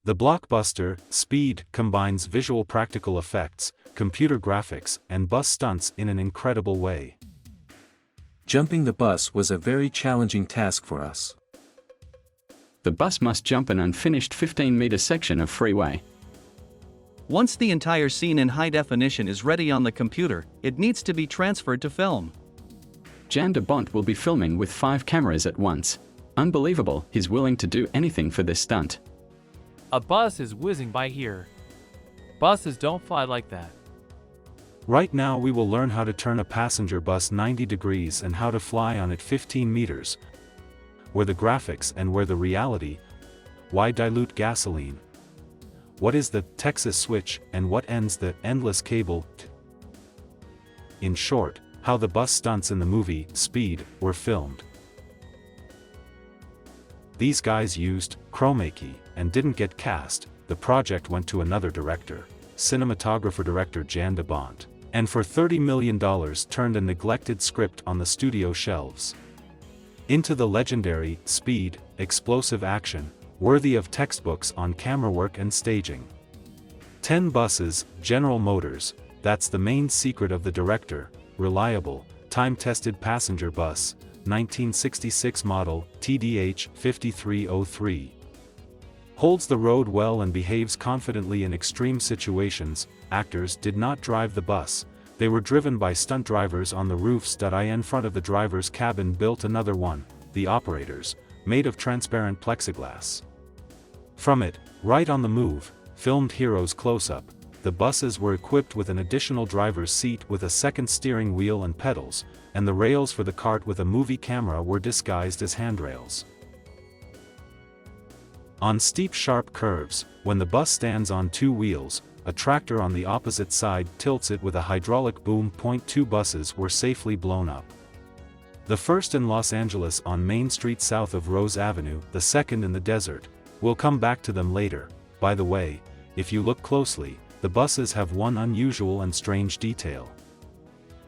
The blockbuster, Speed, combines visual practical effects, computer graphics, and bus stunts in an incredible way. Jumping the bus was a very challenging task for us. The bus must jump an unfinished 15-meter section of freeway. Once the entire scene in high definition is ready on the computer, it needs to be transferred to film. Jan-de-Bont will be filming with 5 cameras at once. Unbelievable, he's willing to do anything for this stunt. A bus is whizzing by here. Buses don't fly like that. Right now we will learn how to turn a passenger bus 90 degrees and how to fly on it 15 meters. Where the graphics and where the reality? Why dilute gasoline? What is the Texas switch and what ends the endless cable? In short, how the bus stunts in the movie Speed were filmed. These guys used chroma key and didn't get cast. The project went to another director, cinematographer-director Jan-de-Bont, and for $30 million turned a neglected script on the studio shelves into the legendary Speed, explosive action, worthy of textbooks on camera work and staging. 10 buses, General Motors, that's the main secret of the director, reliable, time-tested passenger bus, 1966 model, TDH 5303. Holds the road well and behaves confidently in extreme situations. Actors did not drive the bus, they were driven by stunt drivers on the roofs. In front of the driver's cabin built another one, the operators, made of transparent plexiglass. From it, right on the move, filmed heroes close-up. The buses were equipped with an additional driver's seat with a second steering wheel and pedals, and the rails for the cart with a movie camera were disguised as handrails. On steep sharp curves, when the bus stands on 2 wheels, a tractor on the opposite side tilts it with a hydraulic boom. 2 buses were safely blown up. The first in Los Angeles on Main Street south of Rose Avenue, the second in the desert. We'll come back to them later. By the way, if you look closely, the buses have one unusual and strange detail.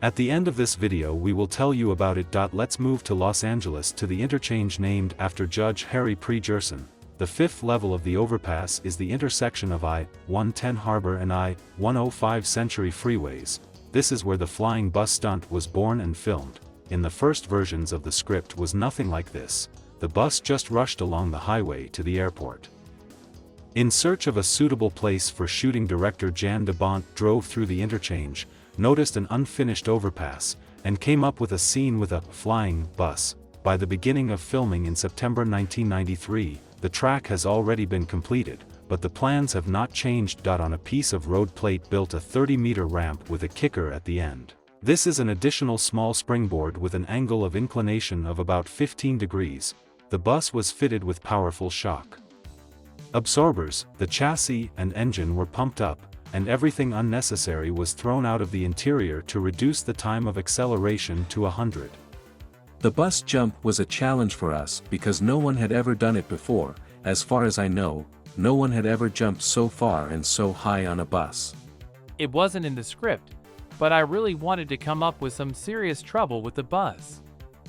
At the end of this video we will tell you about it. Let's move to Los Angeles to the interchange named after Judge Harry Prejerson. The 5th level of the overpass is the intersection of I-110 Harbor and I-105 Century freeways. This is where the flying bus stunt was born and filmed. In the first versions of the script was nothing like this. The bus just rushed along the highway to the airport. In search of a suitable place for shooting, director Jan-de-Bont drove through the interchange, noticed an unfinished overpass, and came up with a scene with a flying bus. By the beginning of filming in September 1993, the track has already been completed, but the plans have not changed. On a piece of road plate built a 30-meter ramp with a kicker at the end. This is an additional small springboard with an angle of inclination of about 15 degrees. The bus was fitted with powerful shock absorbers. The chassis and engine were pumped up, and everything unnecessary was thrown out of the interior to reduce the time of acceleration to 100. The bus jump was a challenge for us because no one had ever done it before. As far as I know, no one had ever jumped so far and so high on a bus. It wasn't in the script, but I really wanted to come up with some serious trouble with the bus.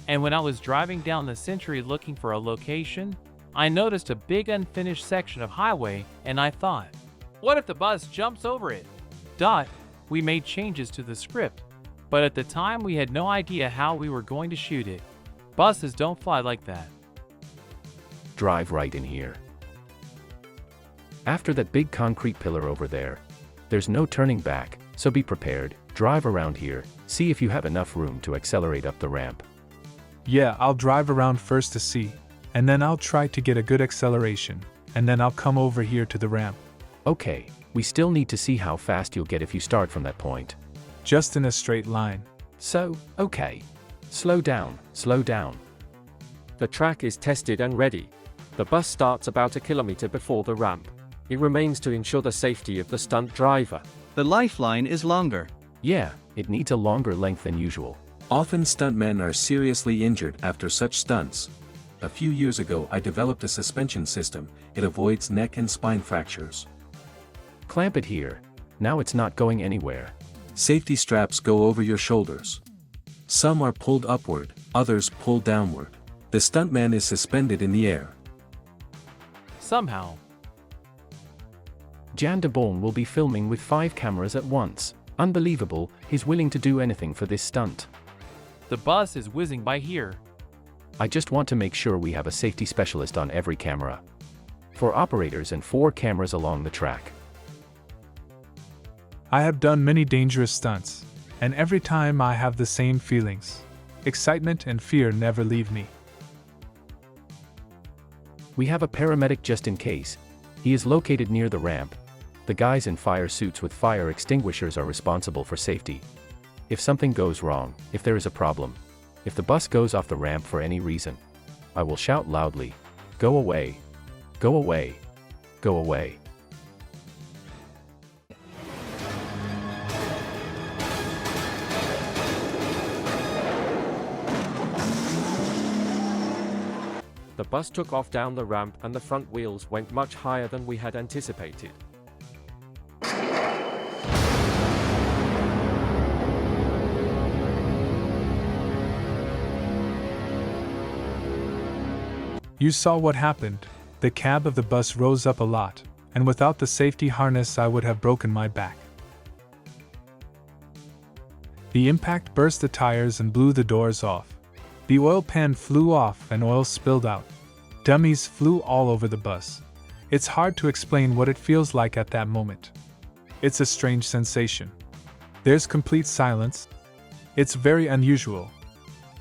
And when I was driving down the Century looking for a location, I noticed a big unfinished section of highway and I thought, what if the bus jumps over it? We made changes to the script, but at the time we had no idea how we were going to shoot it. Buses don't fly like that. Drive right in here. After that big concrete pillar over there, there's no turning back, so be prepared. Drive around here, see if you have enough room to accelerate up the ramp. Yeah, I'll drive around first to see, and then I'll try to get a good acceleration, and then I'll come over here to the ramp. Okay, we still need to see how fast you'll get if you start from that point. Just in a straight line. So, okay. Slow down, slow down. The track is tested and ready. The bus starts about 1 kilometer before the ramp. It remains to ensure the safety of the stunt driver. The lifeline is longer. Yeah, it needs a longer length than usual. Often stuntmen are seriously injured after such stunts. A few years ago I developed a suspension system. It avoids neck and spine fractures. Clamp it here. Now it's not going anywhere. Safety straps go over your shoulders. Some are pulled upward, others pulled downward. The stuntman is suspended in the air. Somehow. Jan de Bong will be filming with 5 cameras at once. Unbelievable, he's willing to do anything for this stunt. The bus is whizzing by here. I just want to make sure we have a safety specialist on every camera. 4 operators and 4 cameras along the track. I have done many dangerous stunts, and every time I have the same feelings. Excitement and fear never leave me. We have a paramedic just in case. He is located near the ramp. The guys in fire suits with fire extinguishers are responsible for safety. If something goes wrong, if there is a problem, if the bus goes off the ramp for any reason, I will shout loudly, "Go away! Go away! Go away!" The bus took off down the ramp and the front wheels went much higher than we had anticipated. You saw what happened. The cab of the bus rose up a lot, and without the safety harness I would have broken my back. The impact burst the tires and blew the doors off. The oil pan flew off and oil spilled out. Dummies flew all over the bus. It's hard to explain what it feels like at that moment. It's a strange sensation. There's complete silence. It's very unusual.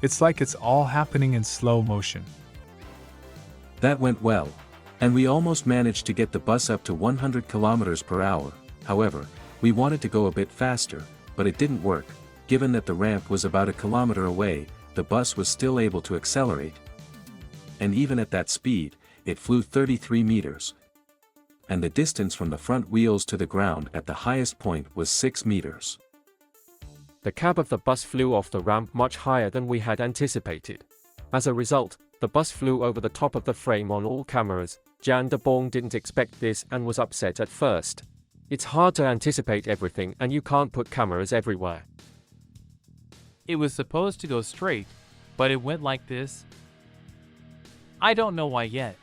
It's like it's all happening in slow motion. That went well. And we almost managed to get the bus up to 100 kilometers per hour. However, we wanted to go a bit faster, but it didn't work. Given that the ramp was about a kilometer away, the bus was still able to accelerate. And even at that speed, it flew 33 meters. And the distance from the front wheels to the ground at the highest point was 6 meters. The cab of the bus flew off the ramp much higher than we had anticipated. As a result, the bus flew over the top of the frame on all cameras. Jan de Bong didn't expect this and was upset at first. It's hard to anticipate everything and you can't put cameras everywhere. It was supposed to go straight, but it went like this. I don't know why yet.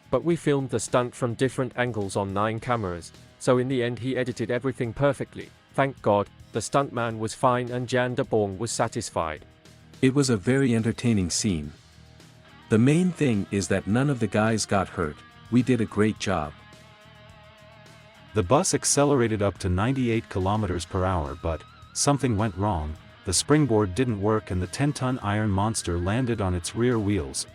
But we filmed the stunt from different angles on 9 cameras, so in the end he edited everything perfectly. Thank God, the stuntman was fine and Jan de Bong was satisfied. It was a very entertaining scene. The main thing is that none of the guys got hurt. We did a great job. The bus accelerated up to 98 kilometers per hour, but something went wrong. The springboard didn't work and the 10-ton iron monster landed on its rear wheels.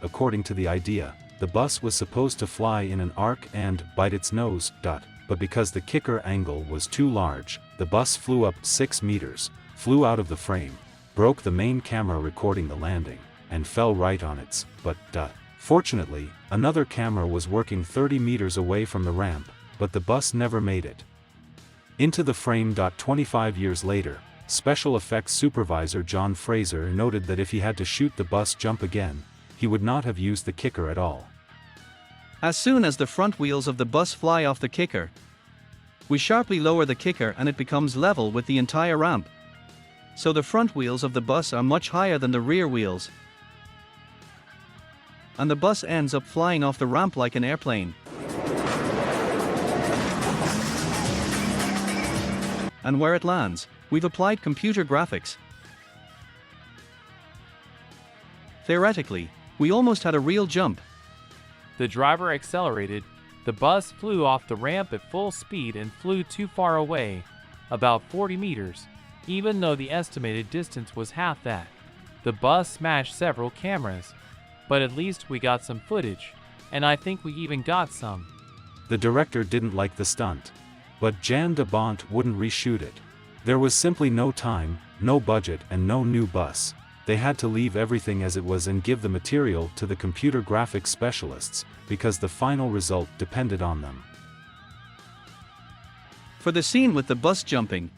According to the idea, the bus was supposed to fly in an arc and bite its nose, but because the kicker angle was too large, the bus flew up 6 meters, flew out of the frame, broke the main camera recording the landing, and fell right on its butt. Fortunately, another camera was working 30 meters away from the ramp, but the bus never made it into the frame. 25 years later, special effects supervisor John Fraser noted that if he had to shoot the bus jump again, he would not have used the kicker at all. As soon as the front wheels of the bus fly off the kicker, we sharply lower the kicker and it becomes level with the entire ramp. So the front wheels of the bus are much higher than the rear wheels. And the bus ends up flying off the ramp like an airplane. And where it lands, we've applied computer graphics. Theoretically, we almost had a real jump. The driver accelerated, the bus flew off the ramp at full speed and flew too far away, about 40 meters, even though the estimated distance was half that. The bus smashed several cameras, but at least we got some footage, and I think we even got some. The director didn't like the stunt, but Jan de Bong wouldn't reshoot it. There was simply no time, no budget and no new bus. They had to leave everything as it was and give the material to the computer graphics specialists, because the final result depended on them. For the scene with the bus jumping,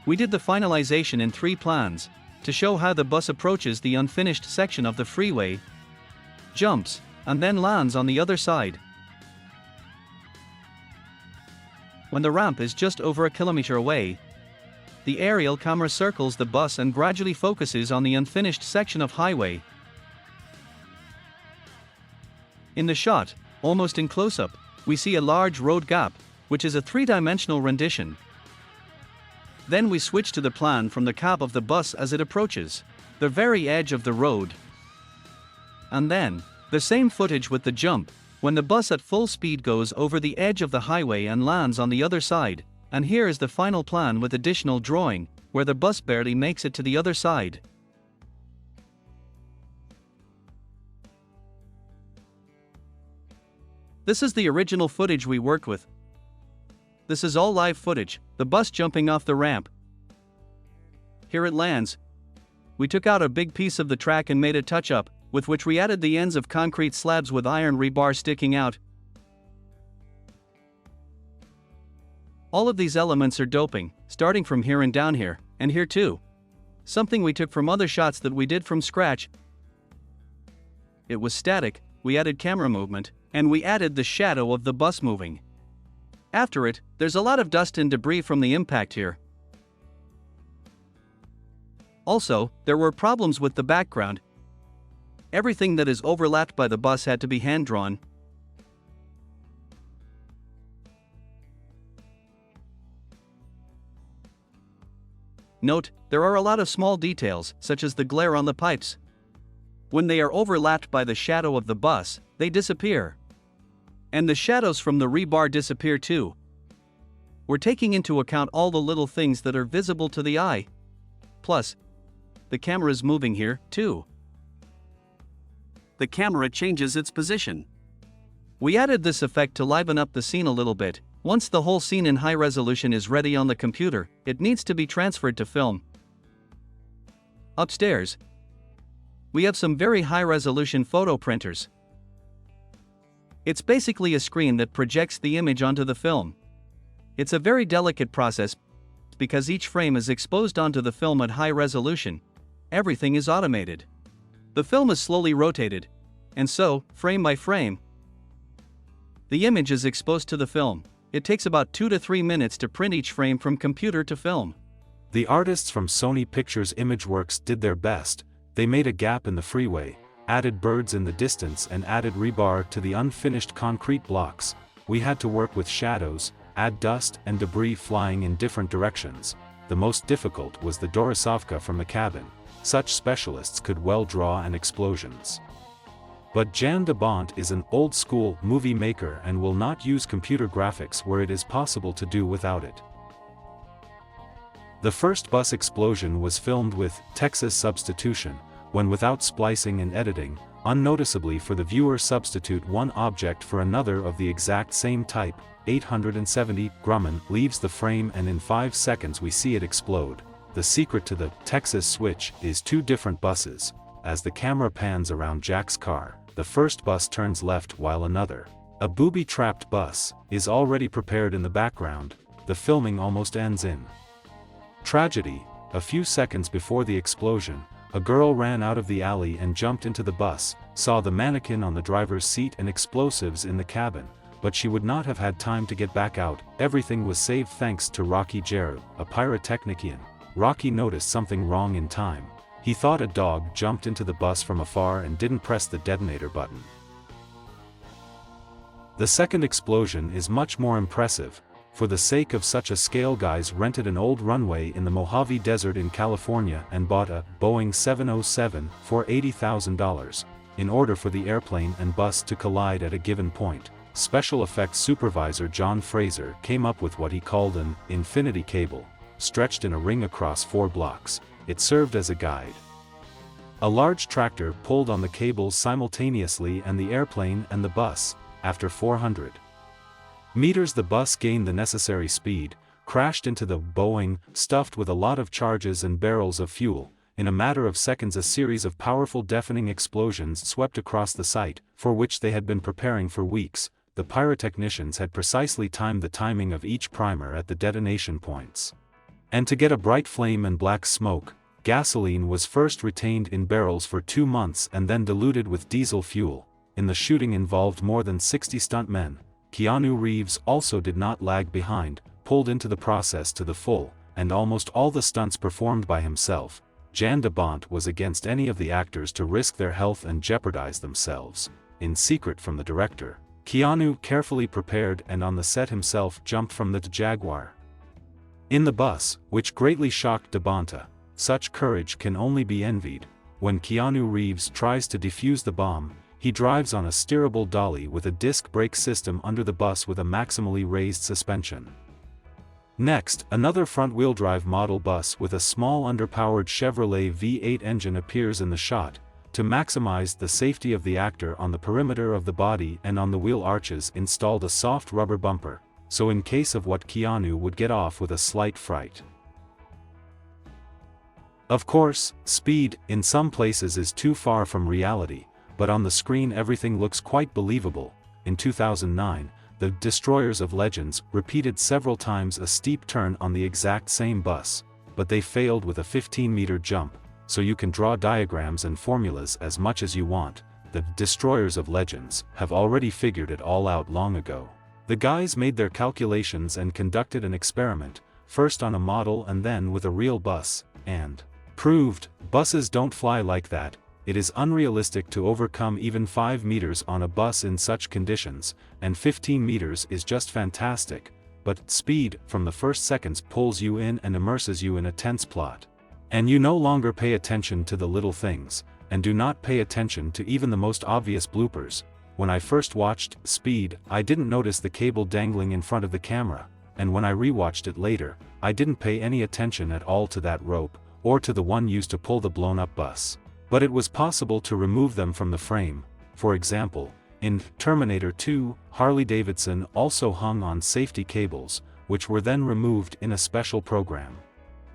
we did the finalization in 3 plans, to show how the bus approaches the unfinished section of the freeway, jumps, and then lands on the other side. When the ramp is just over a kilometer away, the aerial camera circles the bus and gradually focuses on the unfinished section of highway. In the shot, almost in close-up, we see a large road gap, which is a three-dimensional rendition. Then we switch to the plan from the cab of the bus as it approaches the very edge of the road. And then, the same footage with the jump, when the bus at full speed goes over the edge of the highway and lands on the other side, and here is the final plan with additional drawing, where the bus barely makes it to the other side. This is the original footage we worked with. This is all live footage, the bus jumping off the ramp. Here it lands. We took out a big piece of the track and made a touch-up, with which we added the ends of concrete slabs with iron rebar sticking out. All of these elements are doping, starting from here and down here, and here too. Something we took from other shots that we did from scratch. It was static, we added camera movement, and we added the shadow of the bus moving. After it, there's a lot of dust and debris from the impact here. Also, there were problems with the background. Everything that is overlapped by the bus had to be hand-drawn. Note, there are a lot of small details, such as the glare on the pipes. When they are overlapped by the shadow of the bus, they disappear. And the shadows from the rebar disappear too. We're taking into account all the little things that are visible to the eye. Plus, the camera is moving here, too. The camera changes its position. We added this effect to liven up the scene a little bit. Once the whole scene in high resolution is ready on the computer, it needs to be transferred to film. Upstairs, we have some very high-resolution photo printers. It's basically a screen that projects the image onto the film. It's a very delicate process because each frame is exposed onto the film at high resolution. Everything is automated. The film is slowly rotated, and so, frame by frame, the image is exposed to the film. It takes about 2 to 3 minutes to print each frame from computer to film. The artists from Sony Pictures Imageworks did their best. They made a gap in the freeway, added birds in the distance and added rebar to the unfinished concrete blocks. We had to work with shadows, add dust and debris flying in different directions. The most difficult was the Dorisovka from the cabin. Such specialists could well draw an explosions. But Jan de Bont is an old-school movie maker and will not use computer graphics where it is possible to do without it. The first bus explosion was filmed with Texas substitution, when without splicing and editing, unnoticeably for the viewer substitute one object for another of the exact same type, 870 Grumman leaves the frame and in 5 seconds we see it explode. The secret to the Texas switch is 2 different buses. As the camera pans around Jack's car, the first bus turns left while another, a booby-trapped bus, is already prepared in the background. The filming almost ends in tragedy. A few seconds before the explosion, a girl ran out of the alley and jumped into the bus, saw the mannequin on the driver's seat and explosives in the cabin, but she would not have had time to get back out. Everything was saved thanks to Rocky Jeru, a pyrotechnician. Rocky noticed something wrong in time. He thought a dog jumped into the bus from afar and didn't press the detonator button. The second explosion is much more impressive. For the sake of such a scale, guys rented an old runway in the Mojave Desert in California and bought a Boeing 707 for $80,000. In order for the airplane and bus to collide at a given point, special effects supervisor John Fraser came up with what he called an infinity cable, stretched in a ring across 4 blocks. It served as a guide. A large tractor pulled on the cables simultaneously and the airplane and the bus, after 400 meters the bus gained the necessary speed, crashed into the Boeing, stuffed with a lot of charges and barrels of fuel. In a matter of seconds a series of powerful deafening explosions swept across the site, for which they had been preparing for weeks. The pyrotechnicians had precisely timed the timing of each primer at the detonation points. And to get a bright flame and black smoke, gasoline was first retained in barrels for 2 months and then diluted with diesel fuel. In the shooting involved more than 60 stuntmen. Keanu Reeves also did not lag behind, pulled into the process to the full, and almost all the stunts performed by himself. Jan de Bont was against any of the actors to risk their health and jeopardize themselves. In secret from the director, Keanu carefully prepared and on the set himself jumped from the Jaguar. In the bus, which greatly shocked Devonta, such courage can only be envied. When Keanu Reeves tries to defuse the bomb, he drives on a steerable dolly with a disc brake system under the bus with a maximally raised suspension. Next, another front-wheel drive model bus with a small underpowered Chevrolet V8 engine appears in the shot, to maximize the safety of the actor. On the perimeter of the body and on the wheel arches installed a soft rubber bumper, so in case of what Keanu would get off with a slight fright. Of course, speed, in some places is too far from reality, but on the screen everything looks quite believable. In 2009, the Destroyers of Legends repeated several times a steep turn on the exact same bus, but they failed with a 15-meter jump, so you can draw diagrams and formulas as much as you want. The Destroyers of Legends have already figured it all out long ago. The guys made their calculations and conducted an experiment, first on a model and then with a real bus, and proved, buses don't fly like that. It is unrealistic to overcome even 5 meters on a bus in such conditions, and 15 meters is just fantastic, but speed, from the first seconds, pulls you in and immerses you in a tense plot. And you no longer pay attention to the little things, and do not pay attention to even the most obvious bloopers. When I first watched Speed, I didn't notice the cable dangling in front of the camera, and when I rewatched it later, I didn't pay any attention at all to that rope, or to the one used to pull the blown-up bus. But it was possible to remove them from the frame. For example, in Terminator 2, Harley-Davidson also hung on safety cables, which were then removed in a special program.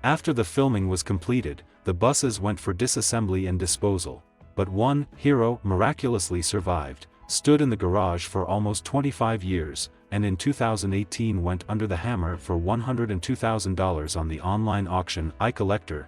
After the filming was completed, the buses went for disassembly and disposal, but one hero miraculously survived, stood in the garage for almost 25 years, and in 2018 went under the hammer for $102,000 on the online auction iCollector.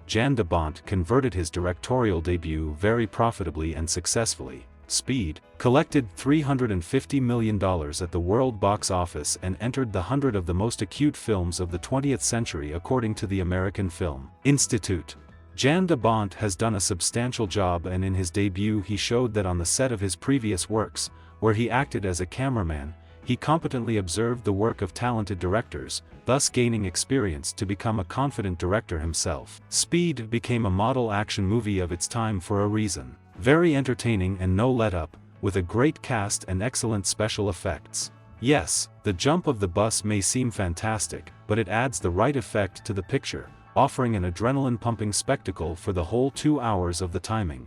Jan de Bont converted his directorial debut very profitably and successfully. Speed collected $350 million at the world box office and entered the 100 of the most acute films of the 20th century according to the American Film Institute. Jan de Bont has done a substantial job, and in his debut he showed that on the set of his previous works, where he acted as a cameraman, he competently observed the work of talented directors, thus gaining experience to become a confident director himself. Speed became a model action movie of its time for a reason. Very entertaining and no let-up, with a great cast and excellent special effects. Yes, the jump of the bus may seem fantastic, but it adds the right effect to the picture, offering an adrenaline-pumping spectacle for the whole 2 hours of the timing.